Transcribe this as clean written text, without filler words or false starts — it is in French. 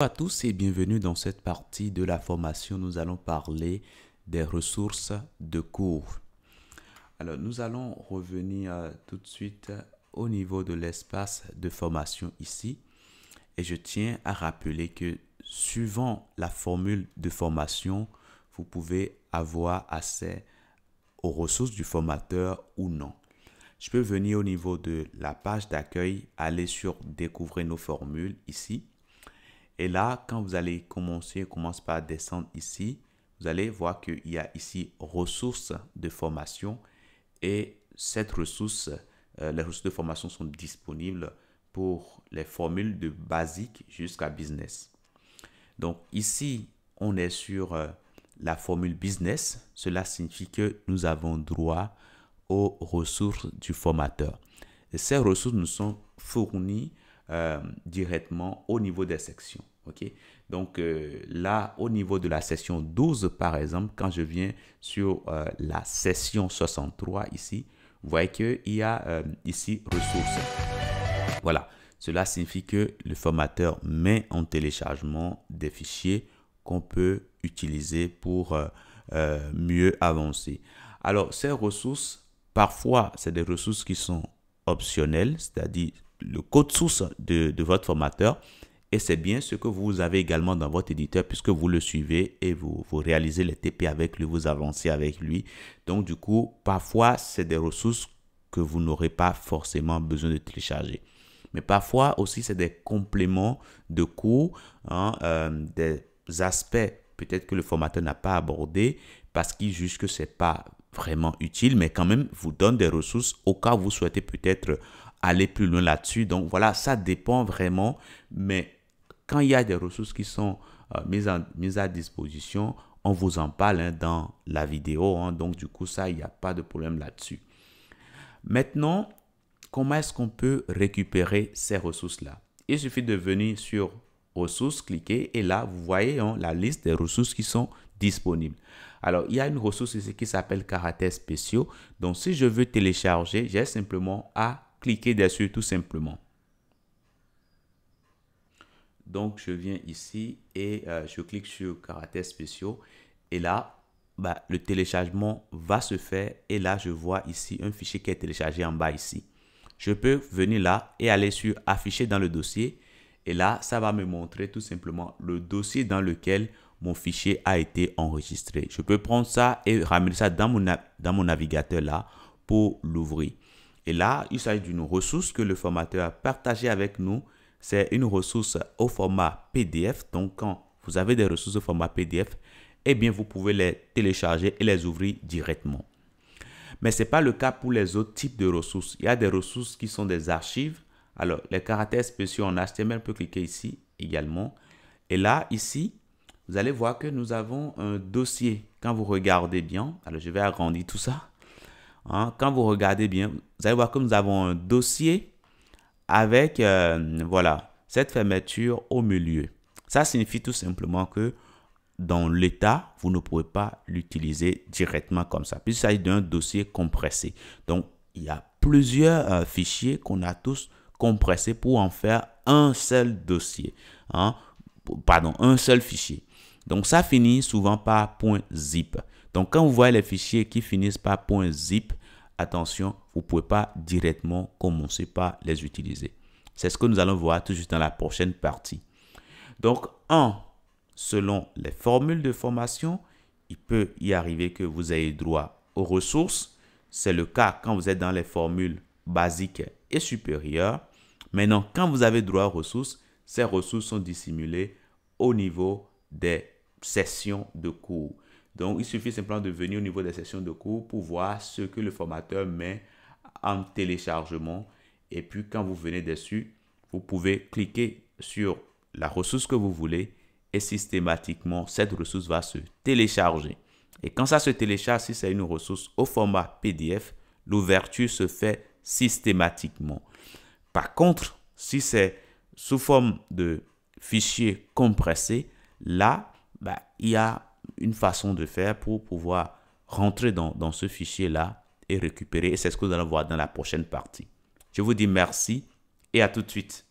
Bonjour à tous et bienvenue dans cette partie de la formation. Nous allons parler des ressources de cours. Alors, nous allons revenir tout de suite au niveau de l'espace de formation ici. Et je tiens à rappeler que suivant la formule de formation, vous pouvez avoir accès aux ressources du formateur ou non. Je peux venir au niveau de la page d'accueil, aller sur découvrir nos formules ici. Et là, quand vous allez commence par descendre ici, vous allez voir qu'il y a ici ressources de formation et cette ressource, les ressources de formation sont disponibles pour les formules de basique jusqu'à business. Donc ici, on est sur la formule business. Cela signifie que nous avons droit aux ressources du formateur. Et ces ressources nous sont fournies directement au niveau des sections. Okay? Donc là, au niveau de la session 12, par exemple, quand je viens sur la session 63 ici, vous voyez qu'il y a ici ressources. Voilà, cela signifie que le formateur met en téléchargement des fichiers qu'on peut utiliser pour mieux avancer. Alors, ces ressources, parfois, c'est des ressources qui sont optionnelles, c'est-à-dire le code source de votre formateur, et c'est bien ce que vous avez également dans votre éditeur puisque vous le suivez et vous réalisez les TP avec lui, vous avancez avec lui. Donc du coup, parfois, c'est des ressources que vous n'aurez pas forcément besoin de télécharger. Mais parfois aussi, c'est des compléments de cours, des aspects peut-être que le formateur n'a pas abordé parce qu'il juge que ce n'est pas vraiment utile, mais quand même vous donne des ressources au cas où vous souhaitez peut-être aller plus loin là-dessus. Donc voilà, ça dépend vraiment, mais quand il y a des ressources qui sont mises à disposition, on vous en parle dans la vidéo. Donc du coup, ça, il n'y a pas de problème là-dessus. Maintenant, comment est-ce qu'on peut récupérer ces ressources-là? Il suffit de venir sur ressources, cliquer et là, vous voyez la liste des ressources qui sont disponibles. Alors, il y a une ressource ici qui s'appelle caractères spéciaux. Donc, si je veux télécharger, j'ai simplement à cliquer dessus tout simplement. Donc, je viens ici et je clique sur caractères spéciaux. Et là, le téléchargement va se faire. Et là, je vois ici un fichier qui est téléchargé en bas ici. Je peux venir là et aller sur afficher dans le dossier. Et là, ça va me montrer tout simplement le dossier dans lequel mon fichier a été enregistré. Je peux prendre ça et ramener ça dans mon navigateur là pour l'ouvrir. Et là, il s'agit d'une ressource que le formateur a partagée avec nous. C'est une ressource au format PDF. Donc, quand vous avez des ressources au format PDF, eh bien, vous pouvez les télécharger et les ouvrir directement. Mais ce n'est pas le cas pour les autres types de ressources. Il y a des ressources qui sont des archives. Alors, les caractères spéciaux en HTML, on peut cliquer ici également. Et là, ici, vous allez voir que nous avons un dossier. Quand vous regardez bien, alors je vais agrandir tout ça. Quand vous regardez bien, vous allez voir que nous avons un dossier avec voilà, cette fermeture au milieu. Ça signifie tout simplement que dans l'état, vous ne pouvez pas l'utiliser directement comme ça. Puis il s'agit d'un dossier compressé. Donc, il y a plusieurs fichiers qu'on a tous compressés pour en faire un seul dossier. Pardon, un seul fichier. Donc, ça finit souvent par .zip. Donc, quand vous voyez les fichiers qui finissent par .zip, attention, vous ne pouvez pas directement commencer par les utiliser. C'est ce que nous allons voir tout juste dans la prochaine partie. Donc, selon les formules de formation, il peut y arriver que vous ayez droit aux ressources. C'est le cas quand vous êtes dans les formules basiques et supérieures. Maintenant, quand vous avez droit aux ressources, ces ressources sont dissimulées au niveau des sessions de cours. Donc, il suffit simplement de venir au niveau des sessions de cours pour voir ce que le formateur met en téléchargement. Et puis, quand vous venez dessus, vous pouvez cliquer sur la ressource que vous voulez et systématiquement, cette ressource va se télécharger. Et quand ça se télécharge, si c'est une ressource au format PDF, l'ouverture se fait systématiquement. Par contre, si c'est sous forme de fichier compressé, là, il y a une façon de faire pour pouvoir rentrer dans ce fichier-là et récupérer. Et c'est ce que nous allons voir dans la prochaine partie. Je vous dis merci et à tout de suite.